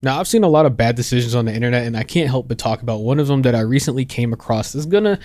Now, I've seen a lot of bad decisions on the internet, and I can't help but talk about one of them that I recently came across. It's gonna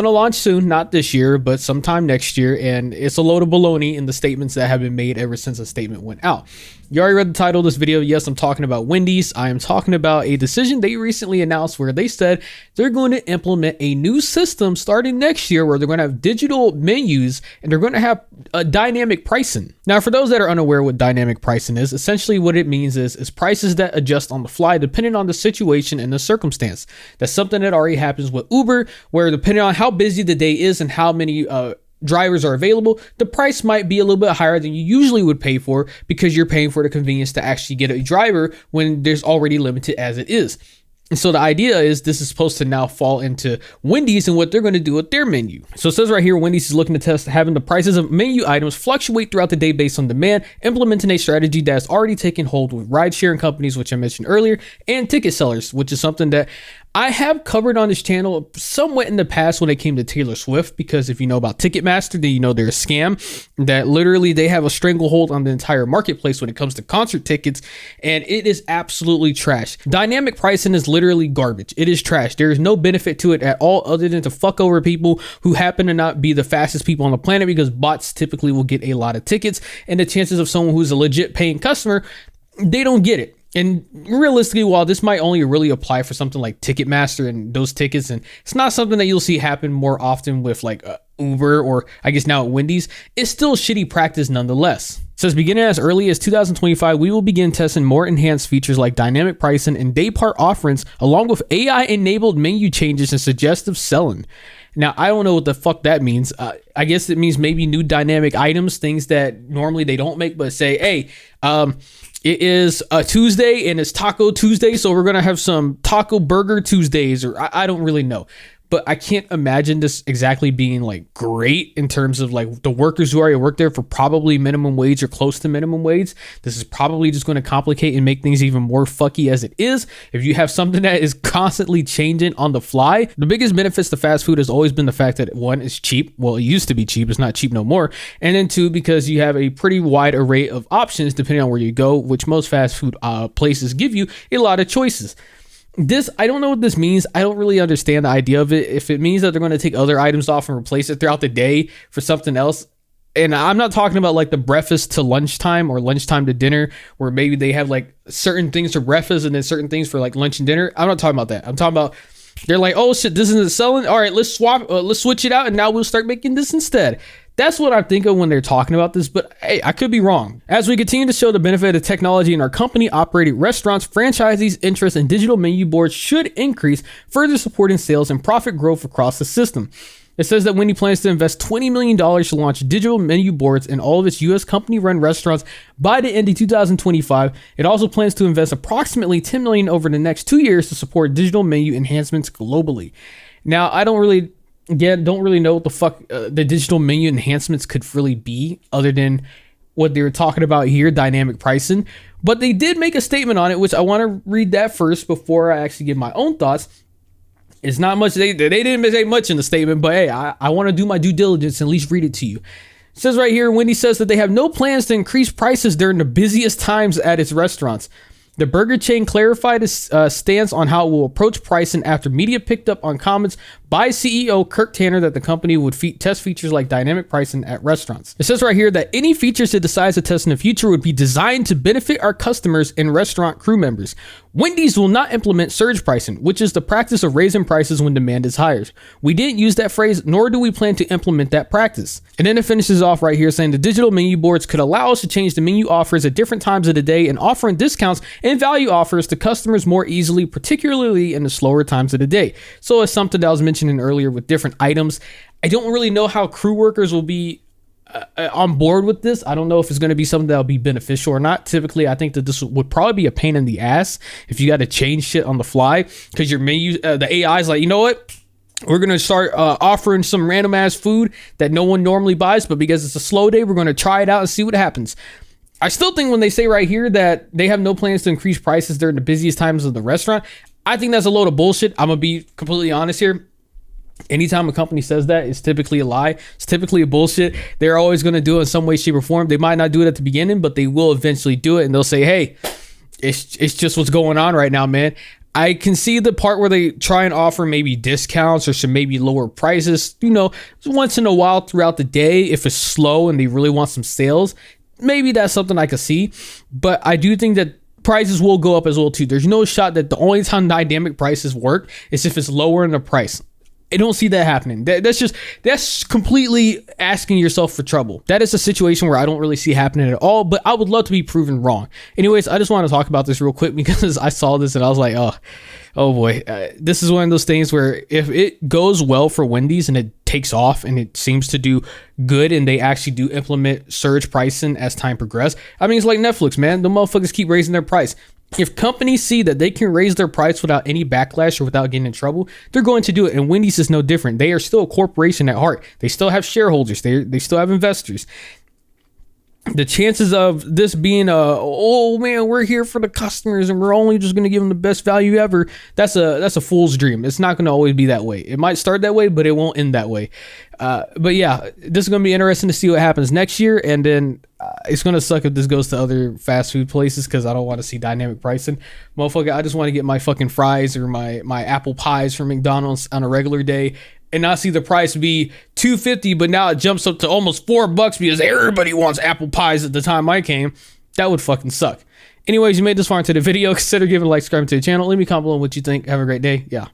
launch soon, not this year, but sometime next year, and it's a load of baloney in the statements that have been made ever since the statement went out. You already read the title of this video. Yes, I'm talking about Wendy's. I am talking about a decision they recently announced where they said they're going to implement a new system starting next year where they're going to have digital menus and they're going to have a dynamic pricing. Now, for those that are unaware what dynamic pricing is, essentially what it means is prices that adjust on the fly depending on the situation and the circumstance. That's something that already happens with Uber, where depending on how busy the day is and how many drivers are available, the price might be a little bit higher than you usually would pay for because you're paying for the convenience to actually get a driver when there's already limited as it is. And so the idea is this is supposed to now fall into Wendy's and what they're going to do with their menu. So it says right here, Wendy's is looking to test having the prices of menu items fluctuate throughout the day based on demand, implementing a strategy that has already taken hold with ride sharing companies, which I mentioned earlier, and ticket sellers, which is something that I have covered on this channel somewhat in the past when it came to Taylor Swift, because if you know about Ticketmaster, then you know they're a scam, that literally they have a stranglehold on the entire marketplace when it comes to concert tickets, and it is absolutely trash. Dynamic pricing is literally garbage. It is trash. There is no benefit to it at all other than to fuck over people who happen to not be the fastest people on the planet, because bots typically will get a lot of tickets, and the chances of someone who's a legit paying customer, they don't get it. And realistically, while this might only really apply for something like Ticketmaster and those tickets, and it's not something that you'll see happen more often with like Uber or I guess now at Wendy's, it's still shitty practice nonetheless. It says beginning as early as 2025, we will begin testing more enhanced features like dynamic pricing and day part offerings, along with AI-enabled menu changes and suggestive selling. Now, I don't know what the fuck that means. I guess it means maybe new dynamic items, things that normally they don't make, but say, hey, it is a Tuesday and it's Taco Tuesday, so we're going to have some Taco Burger Tuesdays, or I don't really know. But I can't imagine this exactly being like great in terms of like the workers who already work there for probably minimum wage or close to minimum wage. This is probably just going to complicate and make things even more fucky as it is. If you have something that is constantly changing on the fly, the biggest benefits to fast food has always been the fact that one, is cheap. Well, it used to be cheap. It's not cheap no more. And then two, because you have a pretty wide array of options depending on where you go, which most fast food places give you a lot of choices. I don't know what this means. I don't really understand the idea of it. If it means that they're going to take other items off and replace it throughout the day for something else, and I'm not talking about like the breakfast to lunchtime or lunchtime to dinner, where maybe they have like certain things for breakfast and then certain things for like lunch and dinner. I'm not talking about that. I'm talking about they're like, oh shit, this isn't selling. All right, let's switch it out, and now we'll start making this instead. That's what I think of when they're talking about this, but hey, I could be wrong. As we continue to show the benefit of technology in our company-operated restaurants, franchisees' interest in digital menu boards should increase, further supporting sales and profit growth across the system. It says that Wendy plans to invest $20 million to launch digital menu boards in all of its U.S. company-run restaurants by the end of 2025. It also plans to invest approximately $10 million over the next 2 years to support digital menu enhancements globally. Now, I don't really know what the fuck the digital menu enhancements could really be other than what they were talking about here, dynamic pricing. But they did make a statement on it, which I want to read that first before I actually give my own thoughts. It's not much. They didn't say much in the statement, but hey, I want to do my due diligence and at least read it to you. It says right here, Wendy says that they have no plans to increase prices during the busiest times at its restaurants. The burger chain clarified its stance on how it will approach pricing after media picked up on comments by CEO Kirk Tanner that the company would test features like dynamic pricing at restaurants. It says right here that any features it decides to test in the future would be designed to benefit our customers and restaurant crew members. Wendy's will not implement surge pricing, which is the practice of raising prices when demand is higher. We didn't use that phrase, nor do we plan to implement that practice. And then it finishes off right here saying the digital menu boards could allow us to change the menu offers at different times of the day and offering discounts and value offers to customers more easily, particularly in the slower times of the day. So it's something that I was mentioning earlier with different items. I don't really know how crew workers will be on board with this. I don't know if it's going to be something that'll be beneficial or not. Typically, I think that this would probably be a pain in the ass if you got to change shit on the fly, because your menu, the AI is like, you know what? We're going to start offering some random ass food that no one normally buys, but because it's a slow day, we're going to try it out and see what happens. I still think when they say right here that they have no plans to increase prices during the busiest times of the restaurant, I think that's a load of bullshit. I'm going to be completely honest here. Anytime a company says that, it's typically a lie. It's typically a bullshit. They're always going to do it in some way, shape, or form. They might not do it at the beginning, but they will eventually do it. And they'll say, hey, it's just what's going on right now, man. I can see the part where they try and offer maybe discounts or some maybe lower prices, once in a while throughout the day if it's slow and they really want some sales. Maybe that's something I could see, but I do think that prices will go up as well too. There's no shot that the only time dynamic prices work is if it's lower in the price. I don't see that happening. That's completely asking yourself for trouble. That is a situation where I don't really see happening at all, but I would love to be proven wrong. Anyways, I just want to talk about this real quick because I saw this and I was like, oh boy, this is one of those things where if it goes well for Wendy's and it takes off and it seems to do good and they actually do implement surge pricing as time progresses, I mean, it's like Netflix, man. The motherfuckers keep raising their price. If companies see that they can raise their price without any backlash or without getting in trouble, they're going to do it. And Wendy's is no different. They are still a corporation at heart. They still have shareholders. They still have investors. The chances of this being oh man, we're here for the customers and we're only just going to give them the best value ever, that's a fool's dream. It's not going to always be that way. It might start that way, but it won't end that way. But yeah, this is going to be interesting to see what happens next year. And then it's going to suck if this goes to other fast food places because I don't want to see dynamic pricing. Motherfucker, I just want to get my fucking fries or my apple pies from McDonald's on a regular day and not see the price be $2.50, but now it jumps up to almost $4 because everybody wants apple pies at the time I came. That would fucking suck. Anyways, you made this far into the video. Consider giving a like, subscribing to the channel. Leave me a comment below what you think. Have a great day. Yeah.